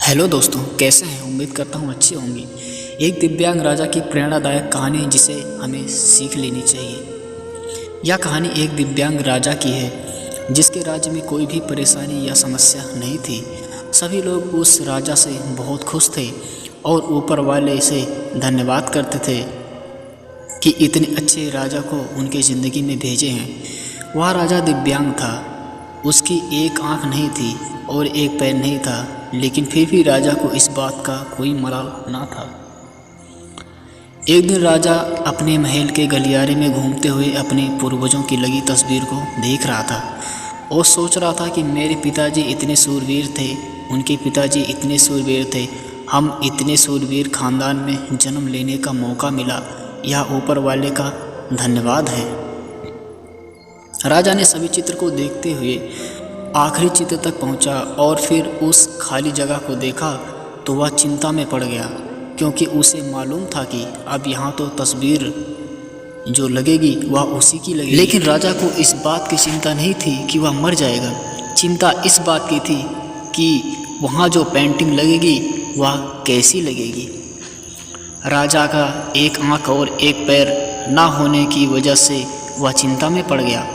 Hello दोस्तों, कैसे हैं? उम्मीद करता हूँ अच्छी होंगी। एक दिव्यांग राजा की प्रेरणादायक कहानी जिसे हमें सीख लेनी चाहिए। यह कहानी एक दिव्यांग राजा की है जिसके राज्य में कोई भी परेशानी या समस्या नहीं थी। सभी लोग उस राजा से बहुत खुश थे और ऊपर वाले से धन्यवाद करते थे कि इतने अच्छे राजा को उनके ज़िंदगी में भेजे हैं। वह राजा दिव्यांग था, उसकी एक आँख नहीं थी और एक पैर नहीं था, लेकिन फिर भी राजा को इस बात का कोई मलाल ना था। एक दिन राजा अपने महल के गलियारे में घूमते हुए अपने पूर्वजों की लगी तस्वीर को देख रहा था और सोच रहा था कि मेरे पिताजी इतने सूरवीर थे, उनके पिताजी इतने सूरवीर थे, हम इतने सूरवीर खानदान में जन्म लेने का मौका मिला, यह ऊपर वाले का धन्यवाद है। राजा ने सभी चित्र को देखते हुए आखिरी चित्र तक पहुंचा और फिर उस खाली जगह को देखा तो वह चिंता में पड़ गया, क्योंकि उसे मालूम था कि अब यहाँ तो तस्वीर जो लगेगी वह उसी की लगेगी। लेकिन राजा को इस बात की चिंता नहीं थी कि वह मर जाएगा। चिंता इस बात की थी कि वहाँ जो पेंटिंग लगेगी वह कैसी लगेगी। राजा का एक आँख और एक पैर ना होने की वजह से वह चिंता में पड़ गया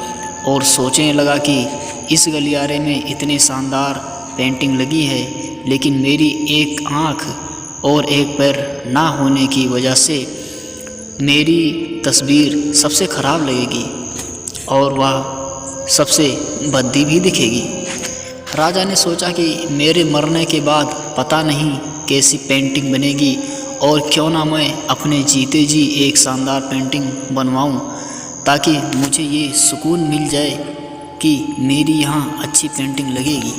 और सोचने लगा कि इस गलियारे में इतने शानदार पेंटिंग लगी है, लेकिन मेरी एक आँख और एक पैर ना होने की वजह से मेरी तस्वीर सबसे ख़राब लगेगी और वह सबसे भद्दी भी दिखेगी। राजा ने सोचा कि मेरे मरने के बाद पता नहीं कैसी पेंटिंग बनेगी और क्यों ना मैं अपने जीते जी एक शानदार पेंटिंग बनवाऊं, ताकि मुझे ये सुकून मिल जाए कि मेरी यहाँ अच्छी पेंटिंग लगेगी।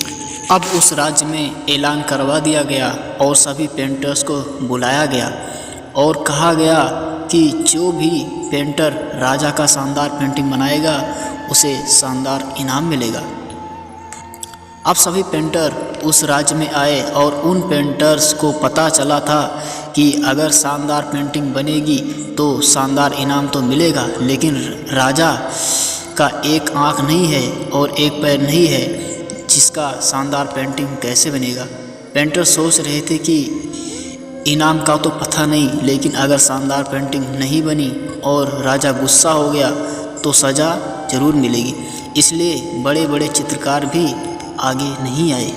अब उस राज्य में ऐलान करवा दिया गया और सभी पेंटर्स को बुलाया गया और कहा गया कि जो भी पेंटर राजा का शानदार पेंटिंग बनाएगा उसे शानदार इनाम मिलेगा। अब सभी पेंटर उस राज्य में आए और उन पेंटर्स को पता चला था कि अगर शानदार पेंटिंग बनेगी तो शानदार इनाम तो मिलेगा, लेकिन राजा का एक आँख नहीं है और एक पैर नहीं है, जिसका शानदार पेंटिंग कैसे बनेगा। पेंटर सोच रहे थे कि इनाम का तो पता नहीं, लेकिन अगर शानदार पेंटिंग नहीं बनी और राजा गुस्सा हो गया तो सज़ा ज़रूर मिलेगी। इसलिए बड़े बड़े चित्रकार भी आगे नहीं आए।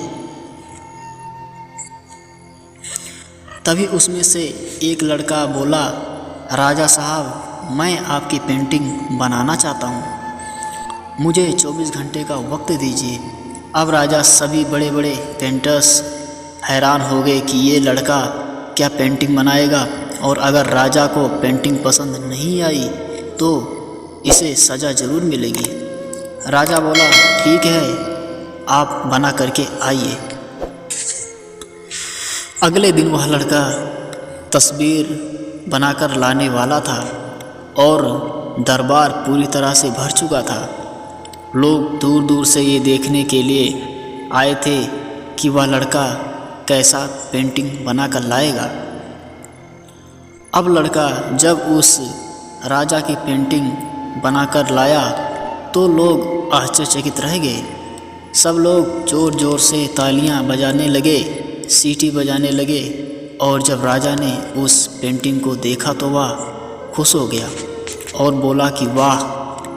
तभी उसमें से एक लड़का बोला, राजा साहब, मैं आपकी पेंटिंग बनाना चाहता हूँ, मुझे 24 घंटे का वक्त दीजिए। अब राजा सभी बड़े बड़े पेंटर्स हैरान हो गए कि ये लड़का क्या पेंटिंग बनाएगा, और अगर राजा को पेंटिंग पसंद नहीं आई तो इसे सज़ा ज़रूर मिलेगी। राजा बोला, ठीक है, आप बना करके आइए। अगले दिन वह लड़का तस्वीर बनाकर लाने वाला था और दरबार पूरी तरह से भर चुका था। लोग दूर दूर से ये देखने के लिए आए थे कि वह लड़का कैसा पेंटिंग बनाकर लाएगा। अब लड़का जब उस राजा की पेंटिंग बनाकर लाया तो लोग आश्चर्यचकित रह गए। सब लोग ज़ोर ज़ोर से तालियां बजाने लगे, सीटी बजाने लगे, और जब राजा ने उस पेंटिंग को देखा तो वह खुश हो गया और बोला कि वाह,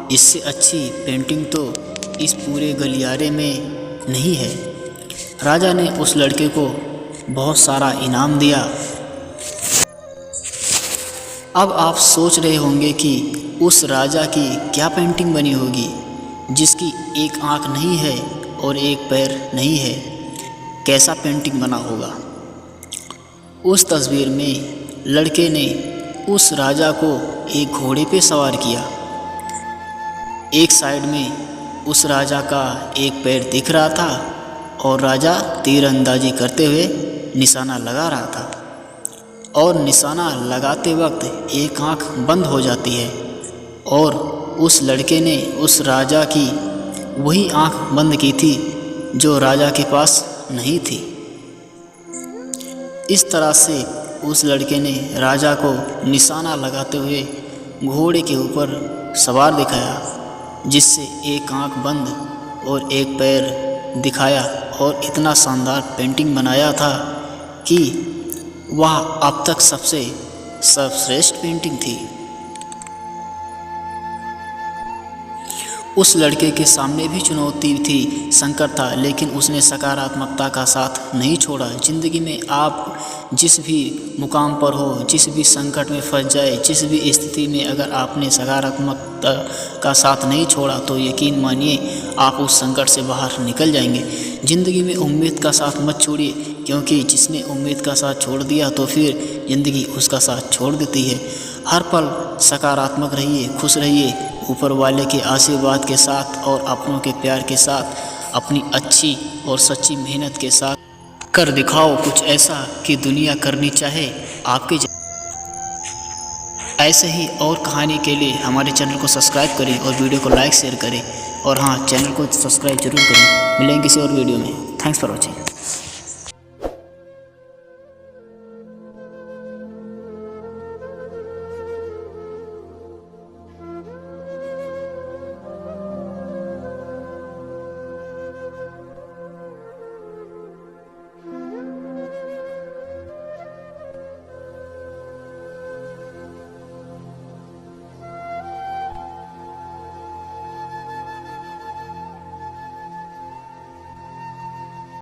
इससे अच्छी पेंटिंग तो इस पूरे गलियारे में नहीं है। राजा ने उस लड़के को बहुत सारा इनाम दिया। अब आप सोच रहे होंगे कि उस राजा की क्या पेंटिंग बनी होगी जिसकी एक आँख नहीं है और एक पैर नहीं है, कैसा पेंटिंग बना होगा। उस तस्वीर में लड़के ने उस राजा को एक घोड़े पे सवार किया। एक साइड में उस राजा का एक पैर दिख रहा था और राजा तीरंदाजी करते हुए निशाना लगा रहा था, और निशाना लगाते वक्त एक आँख बंद हो जाती है और उस लड़के ने उस राजा की वही आँख बंद की थी जो राजा के पास नहीं थी। इस तरह से उस लड़के ने राजा को निशाना लगाते हुए घोड़े के ऊपर सवार दिखाया, जिससे एक आँख बंद और एक पैर दिखाया और इतना शानदार पेंटिंग बनाया था कि वह अब तक सबसे सर्वश्रेष्ठ पेंटिंग थी। उस लड़के के सामने भी चुनौती थी, संकट था, लेकिन उसने सकारात्मकता का साथ नहीं छोड़ा। ज़िंदगी में आप जिस भी मुकाम पर हो, जिस भी संकट में फंस जाए, जिस भी स्थिति में अगर आपने सकारात्मकता का साथ नहीं छोड़ा तो यकीन मानिए आप उस संकट से बाहर निकल जाएंगे। ज़िंदगी में उम्मीद का साथ मत छोड़िए, क्योंकि जिसने उम्मीद का साथ छोड़ दिया तो फिर ज़िंदगी उसका साथ छोड़ देती है। हर पल सकारात्मक रहिए, खुश रहिए, ऊपर वाले के आशीर्वाद के साथ और अपनों के प्यार के साथ अपनी अच्छी और सच्ची मेहनत के साथ कर दिखाओ कुछ ऐसा कि दुनिया करनी चाहे आपके। ऐसे ही और कहानी के लिए हमारे चैनल को सब्सक्राइब करें और वीडियो को लाइक शेयर करें, और हाँ, चैनल को सब्सक्राइब जरूर करें। मिलेंगे किसी और वीडियो में। Thanks for watching.